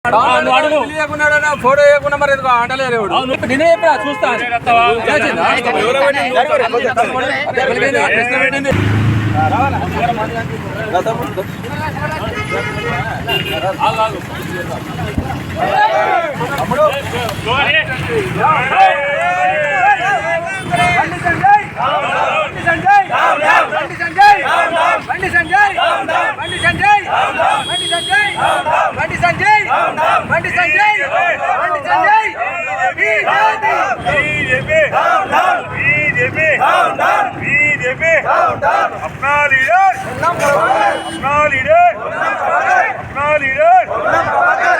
Photo వేయకుండా మరి అంటలేరు నేనే చెప్పినా చూస్తాను अपना लीडर अपना लीडर अपना लीडर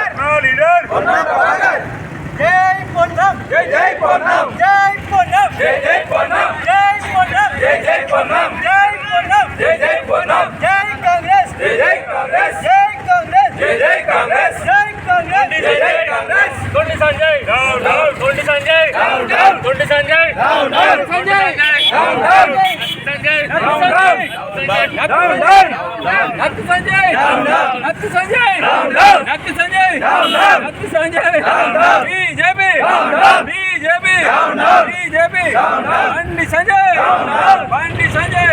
अपना लीडर जय पूनम जय जय पूनम जय पूनम जय जय पूनम जय पूनम जय जय पूनम जय पूनम जय जय पूनम जय कांग्रेस जय जय कांग्रेस जय कांग्रेस जय जय कांग्रेस जय कांग्रेस जय जय कांग्रेस तोंडी संजय डाउन डाउन तोंडी संजय डाउन डाउन तोंडी Sanjay down down Sanjay down down Sanjay down down down down हत्ती संजय हत्ती संजय हत्ती संजय हत्ती Sanjay BJP BJP BJP Bandi Sanjay Bandi Sanjay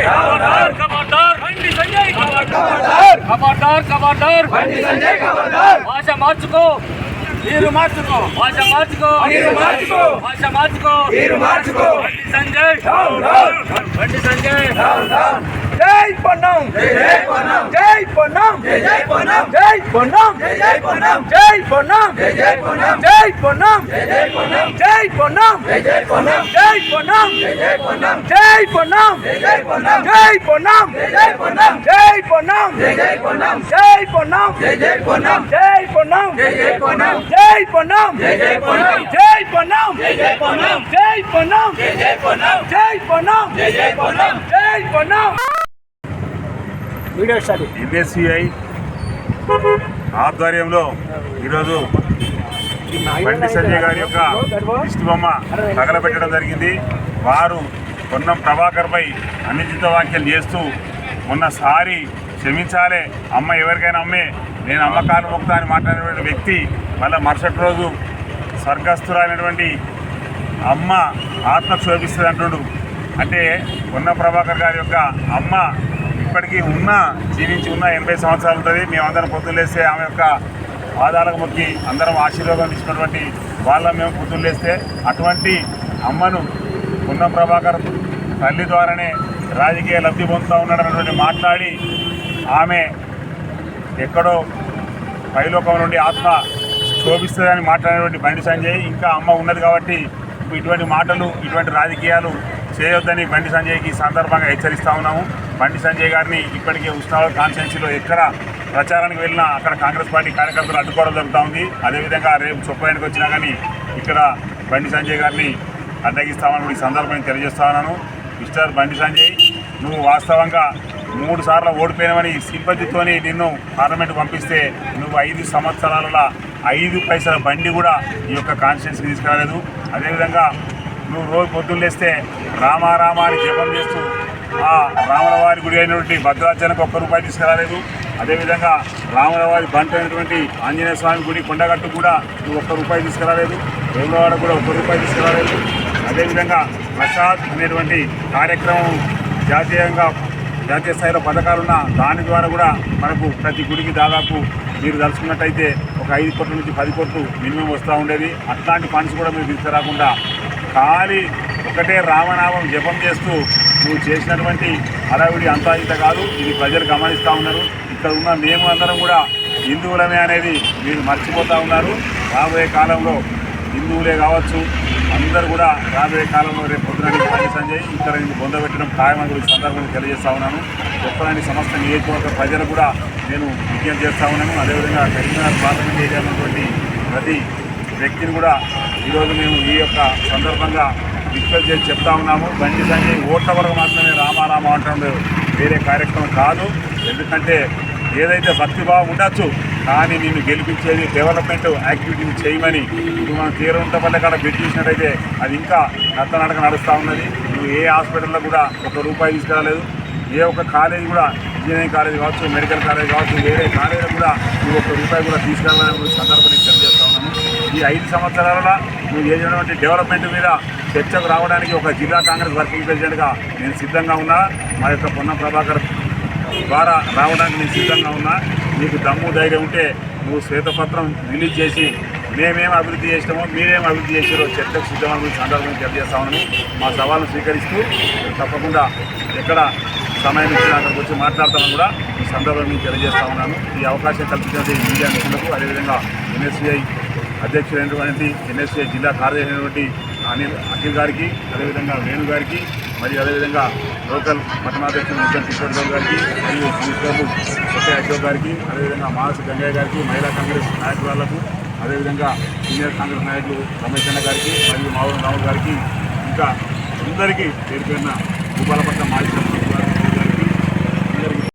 खबरदार बंडी संजय खबरदार खबरदार बंडी संजय खबरदार भाषा మార్చుకో వీరు మార్చుకో భాష మార్చుకో వీరు మార్చుకో భాష మార్చుకో వీరు మార్చుకో బండి సంజయ్ బండి సంజయ్ జై పూనమ్ జై జై పూనమ్ జై పూనమ్ జై జై పూనమ్ జై పూనమ్ జై జై పూనమ్ జై పూనమ్ జై జై పూనమ్ జై పూనమ్ జై జై పూనమ్ జై పూనమ్ జై జై పూనమ్ జై పూనమ్ జై జై పూనమ్ జై పూనమ్ జై జై పూనమ్ జై పూనమ్ జై జై పూనమ్ జై పూనమ్ జై జై పూనమ్ జై పూనమ్ జై జై పూనమ్ జై పూనమ్ జై జై పూనమ్ జై పూనమ్ జై జై పూనమ్ జై పూనమ్ జై జై పూనమ్ జై పూనమ్ జై జై పూనమ్ జై పూనమ్ జై జై పూనమ్ జై పూనమ్ ఎంఎస్సిఐ ఆధ్వర్యంలో ఈరోజు బండి సంజయ్ గారి యొక్క దిష్టి బొమ్మ తగలబెట్టడం జరిగింది. వారు పొన్నం ప్రభాకర్పై అనుచిత వ్యాఖ్యలు చేస్తూ మొన్నసారి క్షమించాలే అమ్మ ఎవరికైనా అమ్మే నేను అమ్మకాలు మొక్తా అని మాట్లాడినటువంటి వ్యక్తి మళ్ళీ మరుసటి రోజు స్వర్గస్థురాలైనటువంటి అమ్మ ఆత్మక్షోభిస్తుంది అంటుడు. అంటే పొన్నం ప్రభాకర్ గారి యొక్క అమ్మ ఇప్పటికీ జీవించి ఉన్న 80 సంవత్సరాలు ఉంటుంది. మేమందరం పొద్దులేస్తే ఆమె యొక్క పాదాలకు మొక్కి అందరం ఆశీర్వాదం ఇచ్చినటువంటి వాళ్ళ మేము పొద్దులేస్తే అటువంటి అమ్మను పొన్నం ప్రభాకర్ తల్లి ద్వారానే రాజకీయ లబ్ధి పొందుతూ ఉన్నాడన్నటువంటి మాట్లాడి ఆమె ఎక్కడో పైలోకం నుండి ఆత్మ శోభిస్తుందని మాట్లాడినటువంటి బండి సంజయ్ ఇంకా అమ్మ ఉన్నది కాబట్టి ఇటువంటి మాటలు ఇటువంటి రాజకీయాలు చేయొద్దని బండి సంజయ్కి సందర్భంగా హెచ్చరిస్తూ ఉన్నాము. బండి సంజయ్ గారిని ఇప్పటికే ఉస్నాబాద్ కాన్స్టిట్యున్సీలో ఎక్కడ ప్రచారానికి వెళ్ళినా అక్కడ కాంగ్రెస్ పార్టీ కార్యకర్తలు అడ్డుకోవడం జరుగుతూ ఉంది. అదేవిధంగా రేపు చొప్పయానికి వచ్చినా కానీ ఇక్కడ బండి సంజయ్ గారిని అడ్డగిస్తామని ఈ సందర్భంగా తెలియజేస్తా ఉన్నాను. మిస్టర్ బండి సంజయ్, నువ్వు వాస్తవంగా 3 సార్లు ఓడిపోయినామని సింపతితోని నిన్ను పార్లమెంట్ పంపిస్తే నువ్వు 5 సంవత్సరాల 5 పైసల బండి కూడా ఈ యొక్క కాన్స్టిట్యున్సీకి తీసుకురాలేదు. అదేవిధంగా నువ్వు రోజు పొద్దున్నేస్తే రామారామా అని జపం చేస్తూ ఆ రాములవారి గుడి అయినటువంటి భద్రాచలకు ₹1 తీసుకురాలేదు. అదేవిధంగా రాములవారి బంట అయినటువంటి ఆంజనేయ స్వామి గుడి కొండగట్టు కూడా నువ్వు ₹1 తీసుకురాలేదు. వేములవాడ కూడా ₹1 తీసుకురాలేదు. అదేవిధంగా ప్రసాద్ అనేటువంటి కార్యక్రమం జాతీయ స్థాయిలో పథకాలున్న దాని ద్వారా కూడా మనకు ప్రతి గుడికి దాదాపు మీరు తలుచుకున్నట్టయితే ఒక 5 కోట్ల నుంచి 10 కోట్లు మినిమం వస్తూ ఉండేది. అట్లాంటి ఫండ్స్ కూడా మీరు తీసుకురాకుండా ఖాళీ ఒకటే రామనామం జపం చేస్తూ నువ్వు చేసినటువంటి హడావిడి అంతా ఇంత కాదు. ఇది ప్రజలు గమనిస్తూ ఉన్నారు. ఇక్కడ ఉన్న మేము అందరం కూడా హిందువులమే అనేది మీరు మర్చిపోతూ ఉన్నారు. రాబోయే కాలంలో హిందువులే కావచ్చు అందరూ కూడా రాబోయే కాలంలో రేపు పొద్దున బండి సంజయ్ ఇక్కడ పొందబెట్టడం ఖాయమని గురించి సందర్భంగా తెలియజేస్తా ఉన్నాను. చెప్పడానికి సమస్త నియోజకవర్గ ప్రజలు కూడా నేను విజ్ఞప్తి చేస్తూ ఉన్నాను. అదేవిధంగా కరీంనగర్ పార్లమెంట్ ఏరియా ఉన్నటువంటి ప్రతి వ్యక్తిని కూడా ఈరోజు మేము ఈ యొక్క సందర్భంగా రిక్వెస్ట్ చేసి చెప్తా ఉన్నాము. బండి సంజయ్ ఓట్ల వరకు మాత్రమే రామారామ అంటుండే వేరే కార్యక్రమం కాదు. ఎందుకంటే ఏదైతే భక్తిభావం ఉండొచ్చు కానీ నిన్ను గెలిపించేది డెవలప్మెంట్ యాక్టివిటీని చేయమని ఇప్పుడు మనం తీరంతపల్లి కాడ పెట్టి చూసినట్టయితే అది ఇంకా నత్తనడక నడుస్తూ ఉన్నది. నువ్వు ఏ హాస్పిటల్లో కూడా ₹1 తీసుకురాలేదు. ఏ ఒక్క కాలేజీ కూడా ఇంజనీరింగ్ కాలేజ్ కావచ్చు మెడికల్ కాలేజ్ కావచ్చు వేరే కాలేజీలో కూడా నువ్వు ₹1 కూడా తీసుకెళ్ళాలని సందర్భం ఈ 5 సంవత్సరాల నువ్వు చేసినటువంటి డెవలప్మెంట్ మీద చర్చకు రావడానికి ఒక జిల్లా కాంగ్రెస్ వర్కింగ్ ప్రెసిడెంట్గా నేను సిద్ధంగా ఉన్నా. మా యొక్క పొన్నం ప్రభాకర్ ద్వారా రావడానికి నేను సిద్ధంగా ఉన్నా. నీకు దమ్ము ధైర్యం ఉంటే నువ్వు శ్వేతపత్రం రిలీజ్ చేసి మేమేం అభివృద్ధి చేసినామో మీరేం అభివృద్ధి చేసారో చర్చకు సిద్ధమని సందర్భంగా తెలియజేస్తామని మా సవాల్ను స్వీకరిస్తూ తప్పకుండా ఎక్కడ సమయం ఇచ్చిన అక్కడికి వచ్చి మాట్లాడతామని కూడా ఈ సందర్భంగా తెలియజేస్తా ఉన్నాను. ఈ అవకాశం కల్పించినటువంటి మీడియా మిత్రులకు, అదేవిధంగా ఎన్ఎస్సిఐ అధ్యక్షుడైనటువంటి ఎన్ఎస్సిఐ జిల్లా కార్యదర్శి అయినటువంటి అఖిల్ గారికి, అదేవిధంగా వేణు గారికి, మరియు అదేవిధంగా లోకల్ పట్టణాధ్యక్షుడు ముఖ్యం కిషోర్ గౌడ్ గారికి, మరియు మినిస్టర్లు కొత్త అశోక్ గారికి, అదేవిధంగా మానస గంగయ్య గారికి, మహిళా కాంగ్రెస్ నాయకురాళ్లకు, అదేవిధంగా సీనియర్ కాంగ్రెస్ నాయకులు రమేష్ అన్న గారికి, మరియు మావూరు రావు గారికి, ఇంకా అందరికీ పేరు పేరున భూపాలపట్నం మాజీ సర్పంచ్